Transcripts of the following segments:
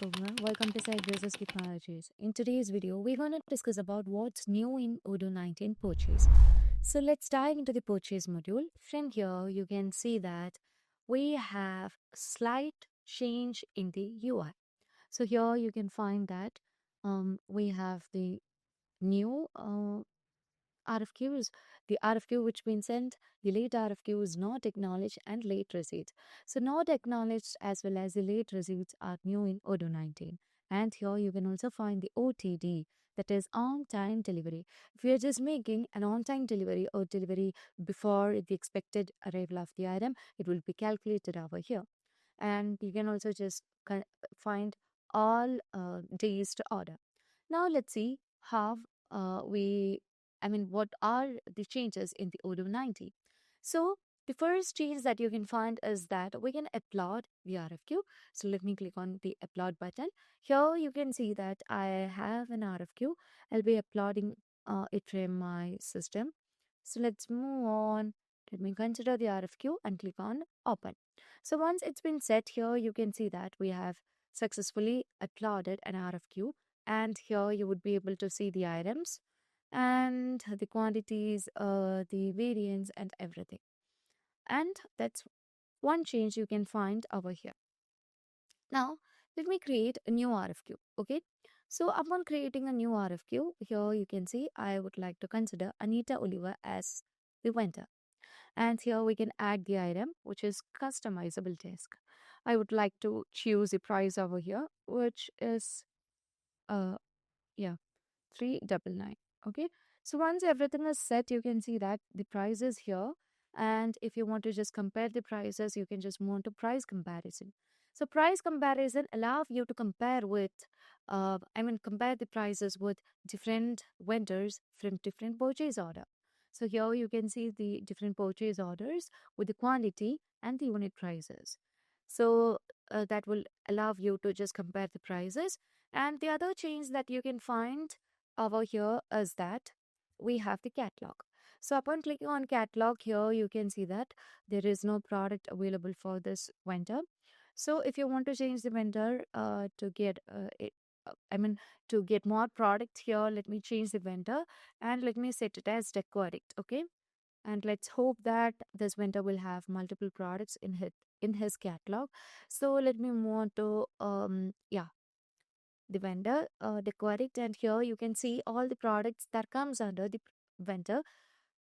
everyone, welcome to Cybrosys Technologies. In today's video, we're going to discuss about what's new in Odoo 19 purchase. So let's dive into the purchase module. From here, you can see that we have slight change in the UI. So here you can find that we have the new RFQs. The RFQ which been sent, the late RFQ is not acknowledged and late receipts. So not acknowledged as well as the late receipts are new in Odoo 19. And here you can also find the OTD, that is on time delivery. If you are just making an on time delivery or delivery before the expected arrival of the item, it will be calculated over here. And you can also just find all days to order. Now let's see how what are the changes in the Odoo 90. So the first change that you can find is that we can upload the RFQ. So let me click on the upload button. Here you can see that I have an RFQ. I'll be uploading it from my system. So let's move on. Let me consider the RFQ and click on open. So once it's been set here, you can see that we have successfully uploaded an RFQ, and here you would be able to see the items and the quantities, the variants and everything. And that's one change you can find over here. Now let me create a new RFQ. Okay, so upon creating a new RFQ, here you can see I would like to consider Anita Oliver as the vendor, and here we can add the item which is customizable desk. I would like to choose the price over here, which is uh yeah 399. Okay, so once everything is set, you can see that the price is here, and if you want to just compare the prices, you can just move on to price comparison. So price comparison allow you to compare with compare the prices with different vendors from different purchase order. So here you can see the different purchase orders with the quantity and the unit prices. So that will allow you to just compare the prices. And the other change that you can find over here is that we have the catalog. So upon clicking on catalog here, you can see that there is no product available for this vendor. So if you want to change the vendor to get to get more product here, let me change the vendor and let me set it as deco addict. Okay, and let's hope that this vendor will have multiple products in his catalog. So let me move on to the vendor deco addict, and here you can see all the products that comes under the vendor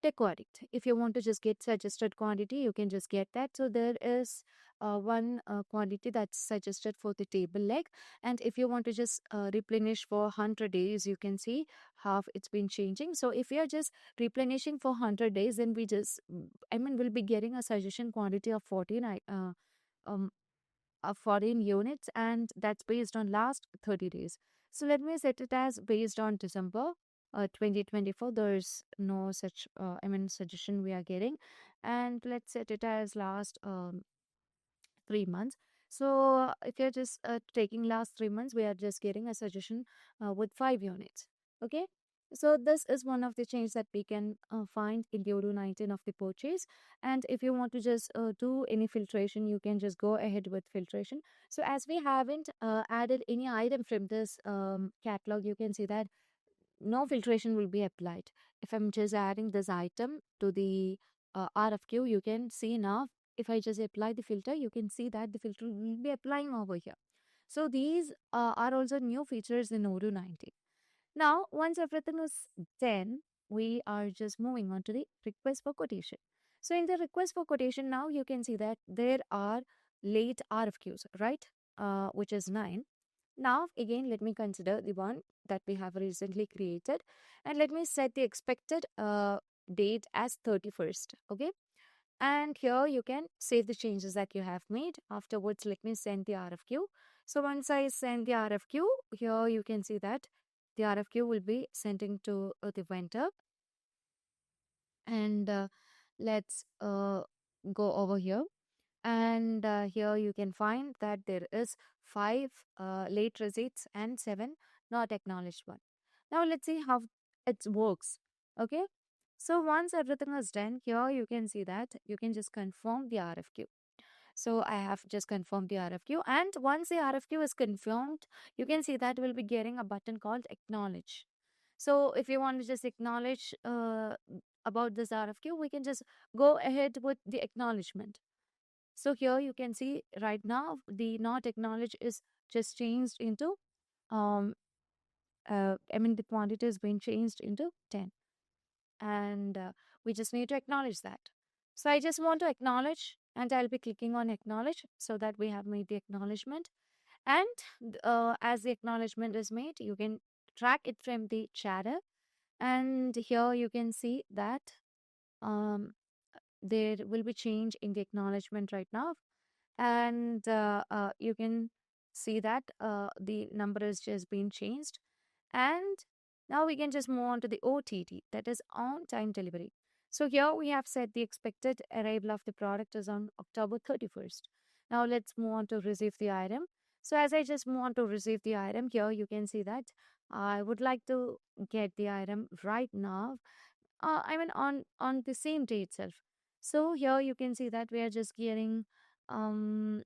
deco addict. If you want to just get suggested quantity, you can just get that. So there is one quantity that's suggested for the table leg, and if you want to just replenish for 100 days, you can see how it's been changing. So if we are just replenishing for 100 days, then we just we'll be getting a suggestion quantity of um, 14 units, and that's based on last 30 days. So let me set it as based on December 2024. There's no such suggestion we are getting, and let's set it as last 3 months. So if you're just taking last 3 months, we are just getting a suggestion with 5 units. Okay, so this is one of the changes that we can find in the Odoo 19 of the purchase. And if you want to just do any filtration, you can just go ahead with filtration. So as we haven't added any item from this catalog, you can see that no filtration will be applied. If I'm just adding this item to the RFQ, you can see now, if I just apply the filter, you can see that the filter will be applying over here. So these are also new features in Odoo 19. Now, once everything is done, we are just moving on to the request for quotation. So in the request for quotation, now you can see that there are late RFQs, right? Which is 9. Now, again, let me consider the one that we have recently created, and let me set the expected date as 31st. Okay. And here you can save the changes that you have made. Afterwards, let me send the RFQ. So once I send the RFQ, here you can see that the RFQ will be sending to the vendor. And let's go over here. And here you can find that there is 5 late receipts and 7 not acknowledged one. Now let's see how it works. Okay, so once everything is done, here you can see that you can just confirm the RFQ. So I have just confirmed the RFQ. And once the RFQ is confirmed, you can see that we'll be getting a button called acknowledge. So if you want to just acknowledge about this RFQ, we can just go ahead with the acknowledgement. So here you can see right now the not acknowledge is just changed into um the quantity has been changed into 10, and we just need to acknowledge that. So I just want to acknowledge, and I'll be clicking on acknowledge so that we have made the acknowledgement. And as the acknowledgement is made, you can track it from the chatter, and here you can see that um, there will be change in the acknowledgement right now, and you can see that the number has just been changed. And now we can just move on to the OTT, that is on time delivery. So here we have said the expected arrival of the product is on October 31st. Now let's move on to receive the item. So as I just move on to receive the item, here you can see that I would like to get the item right now. On the same day itself. So here you can see that we are just getting um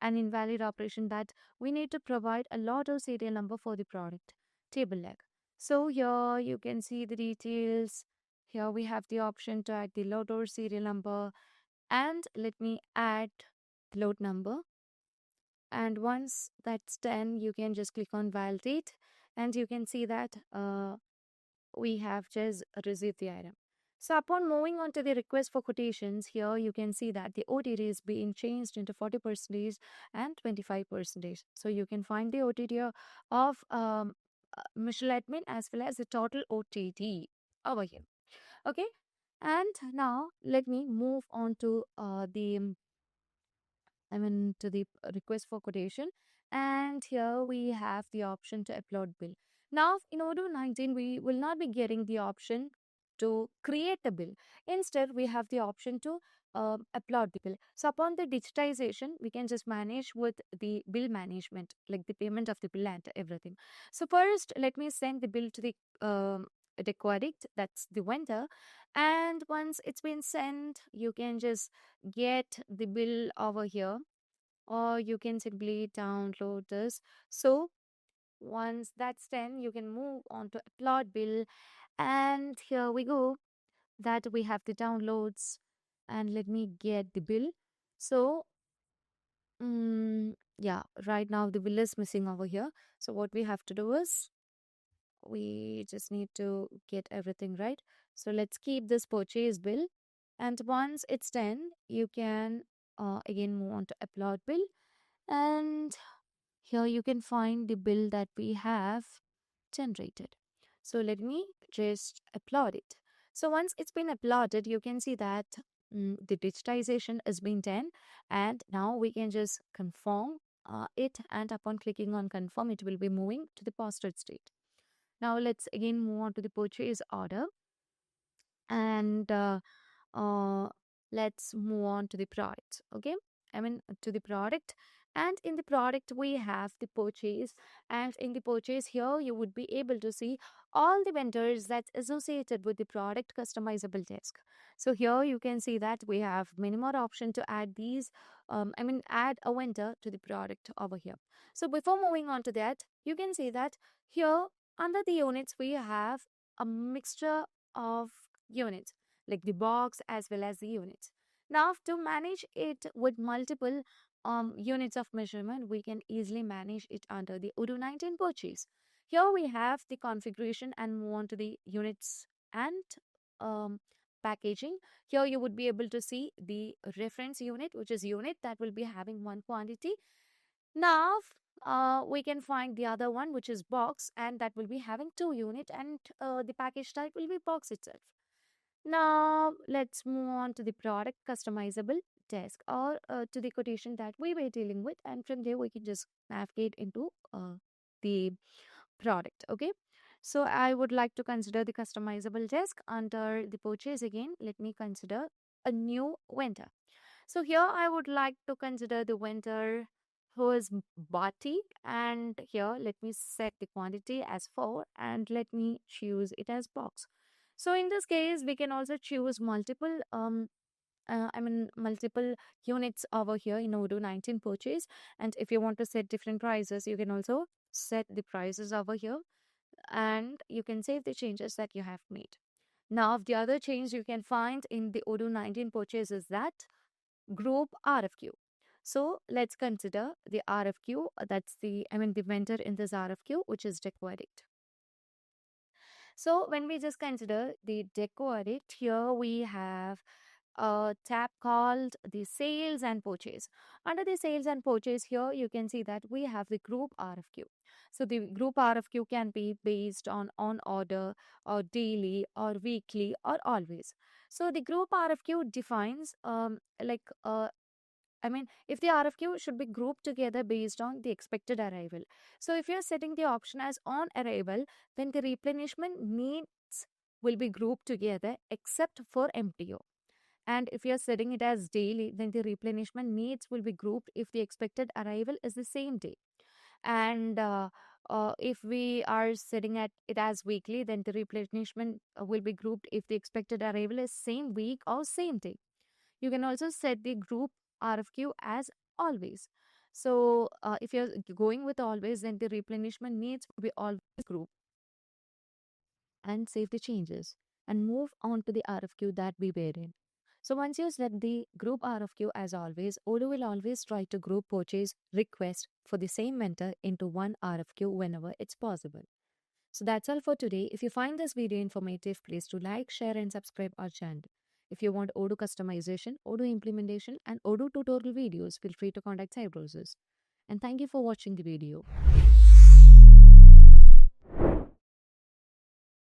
an invalid operation, that we need to provide a lot of serial number for the product table leg. So here you can see the details. Here we have the option to add the load or serial number, and let me add the load number. And once that's done, you can just click on validate, and you can see that we have just received the item. So upon moving on to the request for quotations, here you can see that the OTD is being changed into 40% and 25%. So you can find the OTD of Michelle Admin as well as the total OTD over here. Okay. And now let me move on to to the request for quotation. And here we have the option to upload bill. Now, in Odoo 19, we will not be getting the option to create a bill. Instead, we have the option to upload the bill. So, upon the digitization, we can just manage with the bill management, like the payment of the bill and everything. So, first, let me send the bill to the quaddict, that's the vendor. And once it's been sent, you can just get the bill over here, or you can simply download this. So once that's done, you can move on to upload bill, and here we go, that we have the downloads. And let me get the bill. So yeah, right now the bill is missing over here. So what we have to do is we just need to get everything right. So let's keep this purchase bill, and once it's done, you can again move on to upload bill, and here you can find the bill that we have generated. So let me just upload it. So once it's been uploaded, you can see that the digitization has been done, and now we can just confirm it, and upon clicking on confirm, it will be moving to the posted state. Now let's again move on to the purchase order, and uh, let's move on to the product. Okay, to the product. And in the product we have the purchase, and in the purchase here you would be able to see all the vendors that's associated with the product customizable desk. So here you can see that we have many more option to add these add a vendor to the product over here. So before moving on to that, you can see that here under the units we have a mixture of units, like the box as well as the units. Now, to manage it with multiple units of measurement, we can easily manage it under the Odoo 19 purchase. Here we have the configuration, and move on to the units and um, packaging. Here you would be able to see the reference unit, which is unit that will be having one quantity. Now, we can find the other one, which is box, and that will be having two unit, and the package type will be box itself. Now, let's move on to the product customizable desk, or to the quotation that we were dealing with. And from there, we can just navigate into the product. Okay. So, I would like to consider the customizable desk under the purchase again. Let me consider a new vendor. So, here I would like to consider the vendor who is Bati, and here let me set the quantity as 4, and let me choose it as box. So in this case, we can also choose multiple multiple units over here in Odoo 19 purchase. And if you want to set different prices, you can also set the prices over here, and you can save the changes that you have made. Now, the other change you can find in the Odoo 19 purchase is that group RFQ. So let's consider the RFQ. That's the vendor in this RFQ, which is Deco Edit. So when we just consider the Deco Edit, here we have a tab called the sales and purchase. Under the sales and purchase, here you can see that we have the group RFQ. So the group RFQ can be based on order or daily or weekly or always. So the group RFQ defines if the RFQ should be grouped together based on the expected arrival. So if you're setting the option as on arrival, then the replenishment needs will be grouped together except for MTO. And if you're setting it as daily, then the replenishment needs will be grouped if the expected arrival is the same day. And if we are setting it as weekly, then the replenishment will be grouped if the expected arrival is same week or same day. You can also set the group RFQ as always. So if you're going with always, then the replenishment needs will be always group, and save the changes and move on to the RFQ that we were in. So once you set the group RFQ as always, Odoo will always try to group purchase request for the same vendor into one RFQ whenever it's possible. So that's all for today. If you find this video informative, please do like, share and subscribe our channel. If you want Odoo customization, Odoo implementation and Odoo tutorial videos, feel free to contact Cybrosys. And thank you for watching the video.